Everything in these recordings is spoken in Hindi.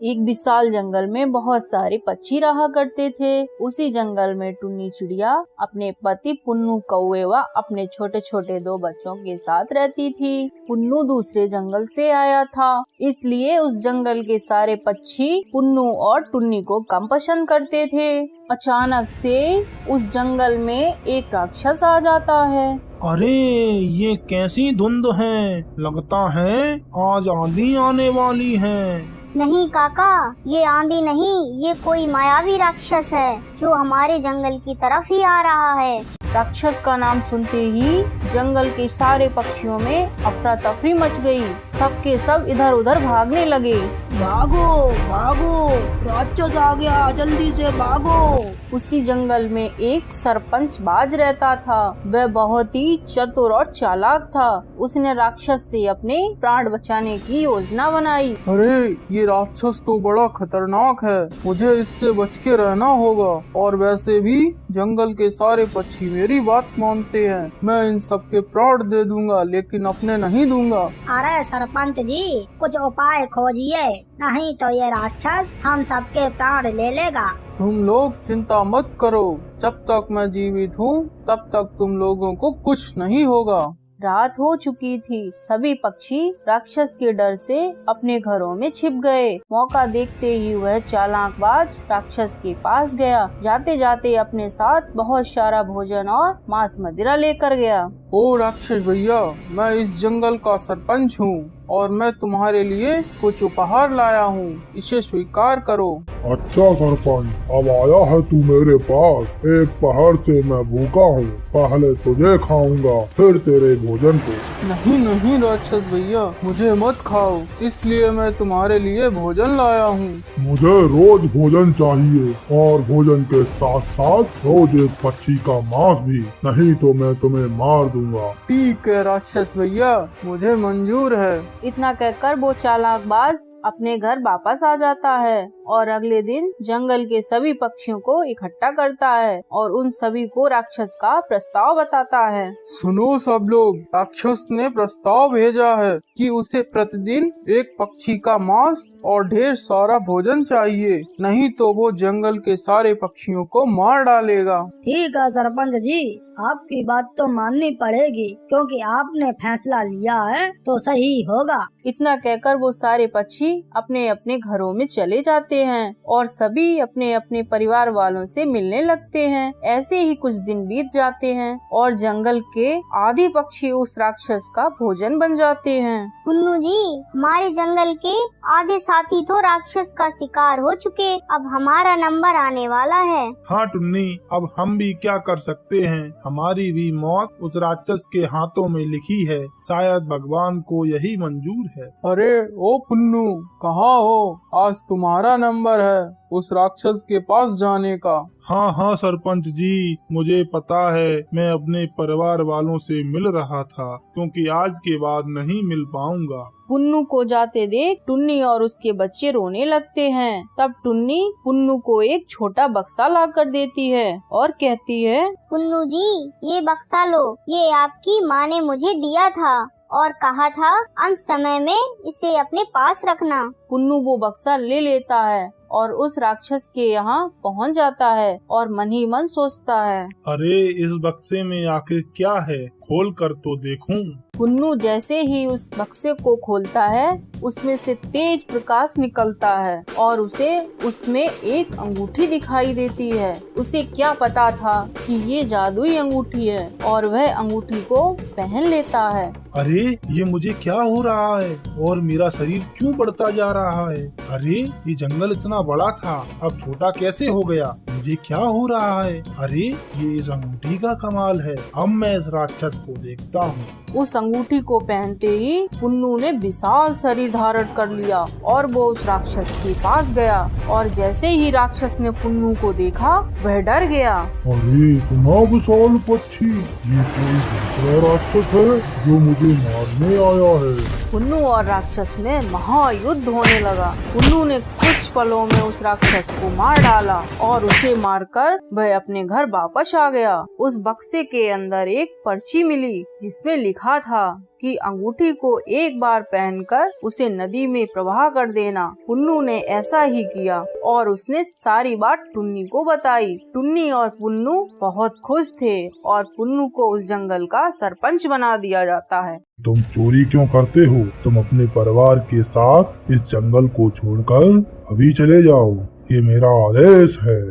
एक विशाल जंगल में बहुत सारे पक्षी रहा करते थे। उसी जंगल में टुन्नी चिड़िया अपने पति पुन्नू कौवे व अपने छोटे छोटे 2 बच्चों के साथ रहती थी। पुन्नू दूसरे जंगल से आया था, इसलिए उस जंगल के सारे पक्षी पुन्नू और टुन्नी को कम पसंद करते थे। अचानक से उस जंगल में एक राक्षस आ जाता है। अरे ये कैसी धुंध है, लगता है आज आंधी आने वाली है। नहीं काका, ये आंधी नहीं, ये कोई मायावी राक्षस है जो हमारे जंगल की तरफ ही आ रहा है। राक्षस का नाम सुनते ही जंगल के सारे पक्षियों में अफरा तफरी मच गई। सबके सब इधर उधर भागने लगे। भागो भागो, राक्षस आ गया, जल्दी से भागो। उसी जंगल में एक सरपंच बाज रहता था। वह बहुत ही चतुर और चालाक था। उसने राक्षस से अपने प्राण बचाने की योजना बनाई। अरे ये राक्षस तो बड़ा खतरनाक है, मुझे इससे बच के रहना होगा। और वैसे भी जंगल के सारे पक्षी मेरी बात मानते हैं। मैं इन सब के प्राण दे दूंगा, लेकिन अपने नहीं दूंगा। अरे सरपंच जी, कुछ उपाय खोजिए, नहीं तो ये राक्षस हम सबके प्राण ले लेगा। तुम लोग चिंता मत करो, जब तक मैं जीवित हूँ तब तक तुम लोगों को कुछ नहीं होगा। रात हो चुकी थी। सभी पक्षी राक्षस के डर से अपने घरों में छिप गए। मौका देखते ही वह चालाकबाज राक्षस के पास गया। जाते जाते अपने साथ बहुत सारा भोजन और मांस मदिरा लेकर गया। ओ राक्षस भैया, मैं इस जंगल का सरपंच हूँ और मैं तुम्हारे लिए कुछ उपहार लाया हूँ, इसे स्वीकार करो। अच्छा सरपंच, अब आया है तू मेरे पास। एक पहाड़ से मैं भूखा हूँ, पहले तुझे खाऊंगा फिर तेरे भोजन को। नहीं नहीं राक्षस भैया, मुझे मत खाओ, इसलिए मैं तुम्हारे लिए भोजन लाया हूँ। मुझे रोज भोजन चाहिए और भोजन के साथ साथ रोज एक पक्षी का मांस भी, नहीं तो मैं तुम्हें मार दूंगा। ठीक है राक्षस भैया, मुझे मंजूर है। इतना कहकर वो चालाकबाज अपने घर वापस आ जाता है और अगले दिन जंगल के सभी पक्षियों को इकट्ठा करता है और उन सभी को राक्षस का प्रस्ताव बताता है। सुनो सब लोग, राक्षस ने प्रस्ताव भेजा है कि उसे प्रतिदिन एक पक्षी का मांस और ढेर सारा भोजन चाहिए, नहीं तो वो जंगल के सारे पक्षियों को मार डालेगा। ठीक है सरपंच जी, आपकी बात तो माननी पड़ेगी, क्योंकि आपने फैसला लिया है तो सही होगा। इतना कहकर वो सारे पक्षी अपने अपने घरों में चले जाते हैं और सभी अपने अपने परिवार वालों से मिलने लगते हैं। ऐसे ही कुछ दिन बीत जाते हैं और जंगल के आधे पक्षी उस राक्षस का भोजन बन जाते हैं। पुन्नू जी, हमारे जंगल के आधे साथी तो राक्षस का शिकार हो चुके, अब हमारा नंबर आने वाला है। हाँ टुन्नी, अब हम भी क्या कर सकते हैं, हमारी भी मौत उस राक्षस के हाथों में लिखी है, शायद भगवान को यही मंजूर है। अरे ओ पुन्नू, कहाँ हो? आज तुम्हारा नंबर है उस राक्षस के पास जाने का। हाँ हाँ सरपंच जी, मुझे पता है, मैं अपने परिवार वालों से मिल रहा था, क्योंकि आज के बाद नहीं मिल पाऊंगा। पुन्नू को जाते देख टुन्नी और उसके बच्चे रोने लगते हैं। तब टुन्नी पुन्नू को एक छोटा बक्सा ला कर देती है और कहती है, पुन्नू जी, ये बक्सा लो, ये आपकी माँ ने मुझे दिया था और कहा था अंत समय में इसे अपने पास रखना। पुन्नू वो बक्सा ले लेता है और उस राक्षस के यहाँ पहुँच जाता है और मन ही मन सोचता है, अरे इस बक्से में आखिर क्या है, खोल कर तो देखूं। पुन्नू जैसे ही उस बक्से को खोलता है, उसमें से तेज प्रकाश निकलता है और उसे उसमें एक अंगूठी दिखाई देती है। उसे क्या पता था कि ये जादुई अंगूठी है और वह अंगूठी को पहन लेता है। अरे ये मुझे क्या हो रहा है और मेरा शरीर क्यों बढ़ता जा रहा है? अरे ये जंगल इतना बड़ा था, अब छोटा कैसे हो गया? मुझे क्या हो रहा है? अरे ये इस अंगूठी का कमाल है, अब मैं इस राक्षस को देखता हूँ। उस अंगूठी को पहनते ही पुन्नू ने विशाल शरीर धारण कर लिया और वो उस राक्षस के पास गया और जैसे ही राक्षस ने पुन्नू को देखा, वह डर गया। अरे इतना विशाल पक्षी, ये कोई दूसरा राक्षस है जो मुझे मारने आया है। पुन्नू और राक्षस में महायुद्ध होने लगा। पुन्नू ने कुछ पलों में उस राक्षस को मार डाला और उसे उसे मारकर वह अपने घर वापस आ गया। उस बक्से के अंदर एक पर्ची मिली जिसमें लिखा था कि अंगूठी को एक बार पहनकर उसे नदी में प्रवाह कर देना। पुन्नू ने ऐसा ही किया और उसने सारी बात टुन्नी को बताई। टुन्नी और पुन्नू बहुत खुश थे और पुन्नू को उस जंगल का सरपंच बना दिया जाता है। तुम चोरी क्यों करते हो? तुम अपने परिवार के साथ इस जंगल को छोड़कर अभी चले जाओ, ये मेरा आदेश है।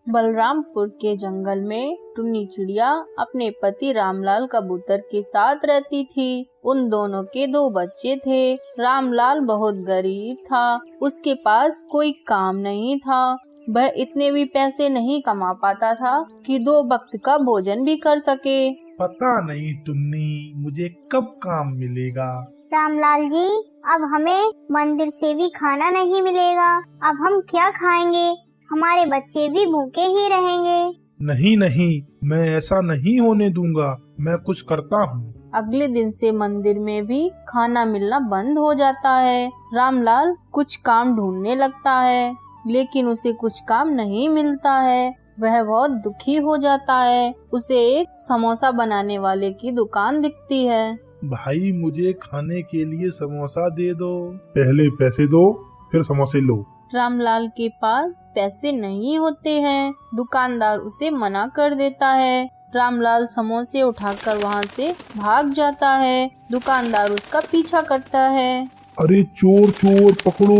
बलरामपुर के जंगल में टुन्नी चिड़िया अपने पति रामलाल कबूतर के साथ रहती थी। उन दोनों के 2 बच्चे थे। रामलाल बहुत गरीब था, उसके पास कोई काम नहीं था। वह इतने भी पैसे नहीं कमा पाता था कि 2 वक्त का भोजन भी कर सके। पता नहीं टुन्नी, मुझे कब काम मिलेगा। रामलाल जी, अब हमें मंदिर से भी खाना नहीं मिलेगा। अब हम क्या खाएंगे? हमारे बच्चे भी भूखे ही रहेंगे। नहीं नहीं, मैं ऐसा नहीं होने दूंगा, मैं कुछ करता हूँ। अगले दिन से मंदिर में भी खाना मिलना बंद हो जाता है। रामलाल कुछ काम ढूंढने लगता है, लेकिन उसे कुछ काम नहीं मिलता है। वह बहुत दुखी हो जाता है। उसे एक समोसा बनाने वाले की दुकान दिखती है। भाई, मुझे खाने के लिए समोसा दे दो। पहले पैसे दो, फिर समोसे लो। रामलाल के पास पैसे नहीं होते हैं। दुकानदार उसे मना कर देता है। रामलाल समोसे उठाकर वहाँ से भाग जाता है। दुकानदार उसका पीछा करता है। अरे चोर चोर, पकड़ो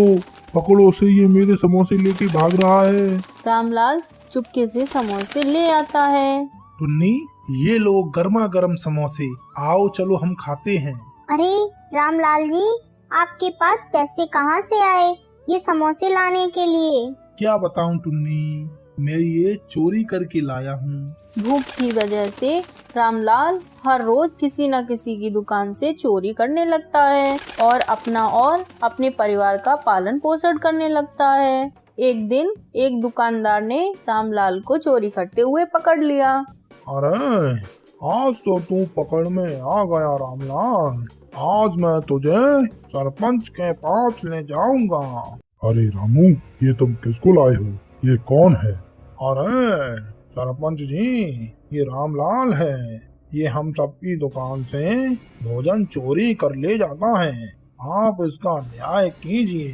पकड़ो से, ये मेरे समोसे लेके भाग रहा है। रामलाल चुपके से समोसे ले आता है। टुन्नी, ये लो गर्मा गर्म समोसे, आओ चलो हम खाते हैं। अरे रामलाल जी, आपके पास पैसे कहाँ से आए ये समोसे लाने के लिए? क्या बताऊं टुन्नी, मैं ये चोरी करके लाया हूँ। भूख की वजह से रामलाल हर रोज किसी न किसी की दुकान से चोरी करने लगता है और अपना और अपने परिवार का पालन पोषण करने लगता है। एक दिन एक दुकानदार ने रामलाल को चोरी करते हुए पकड़ लिया। अरे आज तो तू पकड़ में आ गया रामलाल, आज मैं तुझे सरपंच के पास ले जाऊंगा। अरे रामू, ये तुम किसको लाए हो? ये कौन है? अरे सरपंच जी, ये रामलाल है। ये हम सबकी दुकान से भोजन चोरी कर ले जाता है। आप इसका न्याय कीजिए।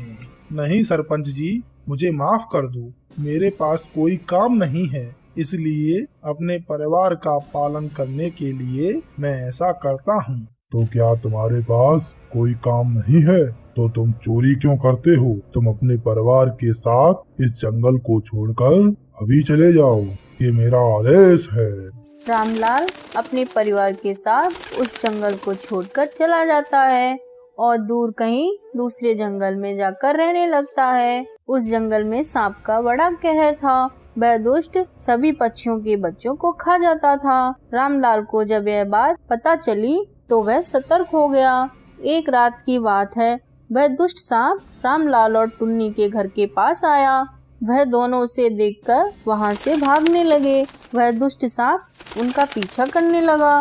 नहीं सरपंच जी, मुझे माफ कर दो। मेरे पास कोई काम नहीं है, इसलिए अपने परिवार का पालन करने के लिए मैं ऐसा करता हूँ। तो क्या तुम्हारे पास कोई काम नहीं है तो तुम चोरी क्यों करते हो? तुम अपने परिवार के साथ इस जंगल को छोड़कर अभी चले जाओ, ये मेरा आदेश है। रामलाल अपने परिवार के साथ उस जंगल को छोड़कर चला जाता है और दूर कहीं दूसरे जंगल में जाकर रहने लगता है। उस जंगल में सांप का बड़ा कहर था। वह दुष्ट सभी पक्षियों के बच्चों को खा जाता था। रामलाल को जब यह बात पता चली तो वह सतर्क हो गया। एक रात की बात है, वह दुष्ट सांप रामलाल और टुन्नी के घर के पास आया। वह दोनों उसे देखकर वहां से भागने लगे। वह दुष्ट सांप उनका पीछा करने लगा।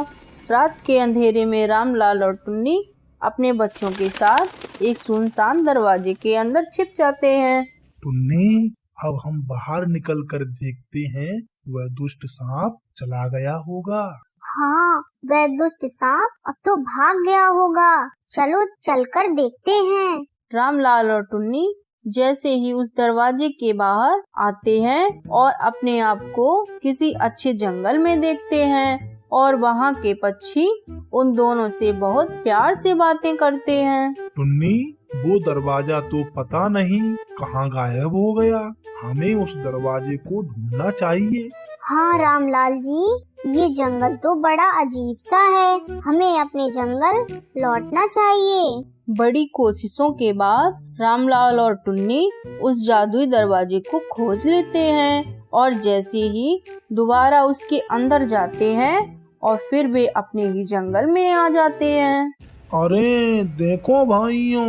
रात के अंधेरे में रामलाल और टुन्नी अपने बच्चों के साथ एक सुनसान दरवाजे के अंदर छिप जाते हैं। टुन्नी, अब हम बाहर निकल कर देखते हैं, वह दुष्ट सांप चला गया होगा। हाँ, वह दुष्ट सांप अब तो भाग गया होगा। चलो चलकर देखते हैं। रामलाल और टुन्नी जैसे ही उस दरवाजे के बाहर आते हैं और अपने आप को किसी अच्छे जंगल में देखते हैं और वहाँ के पक्षी उन दोनों से बहुत प्यार से बातें करते हैं। टुन्नी, वो दरवाजा तो पता नहीं कहाँ गायब हो गया। हमें उस दरवाजे को ढूंढना चाहिए। हाँ रामलाल जी, ये जंगल तो बड़ा अजीब सा है। हमें अपने जंगल लौटना चाहिए। बड़ी कोशिशों के बाद रामलाल और टुन्नी उस जादुई दरवाजे को खोज लेते हैं और जैसे ही दोबारा उसके अंदर जाते हैं और फिर वे अपने ही जंगल में आ जाते हैं। अरे देखो भाइयों,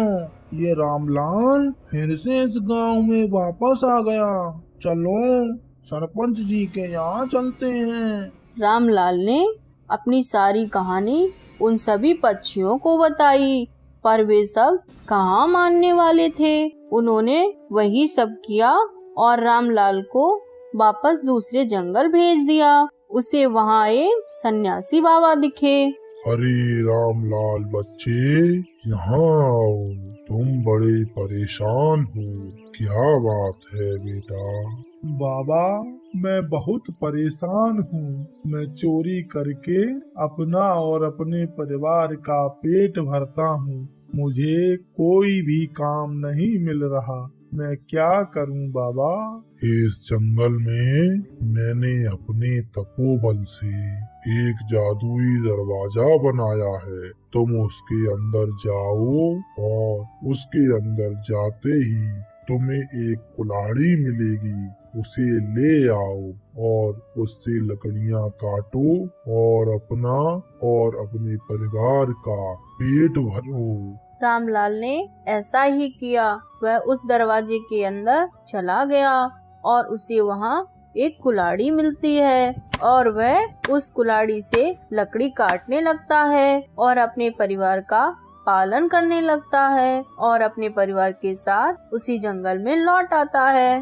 ये रामलाल फिर से इस गांव में वापस आ गया। चलो सरपंच जी के यहाँ चलते हैं। रामलाल ने अपनी सारी कहानी उन सभी पक्षियों को बताई, पर वे सब कहाँ मानने वाले थे। उन्होंने वही सब किया और रामलाल को वापस दूसरे जंगल भेज दिया। उसे वहाँ एक सन्यासी बाबा दिखे। अरे रामलाल बच्चे, यहाँ आओ, तुम बड़े परेशान हो, क्या बात है बेटा? बाबा, मैं बहुत परेशान हूँ। मैं चोरी करके अपना और अपने परिवार का पेट भरता हूँ। मुझे कोई भी काम नहीं मिल रहा। मैं क्या करूं बाबा? इस जंगल में मैंने अपने तपोबल से एक जादुई दरवाजा बनाया है। तुम उसके अंदर जाओ और उसके अंदर जाते ही तुम्हें एक कुल्हाड़ी मिलेगी। उसे ले आओ और उससे लकड़ियां काटो और अपना और अपने परिवार का पेट भरो। रामलाल ने ऐसा ही किया। वह उस दरवाजे के अंदर चला गया और उसे वहाँ एक कुल्हाड़ी मिलती है और वह उस कुल्हाड़ी से लकड़ी काटने लगता है और अपने परिवार का पालन करने लगता है और अपने परिवार के साथ उसी जंगल में लौट आता है।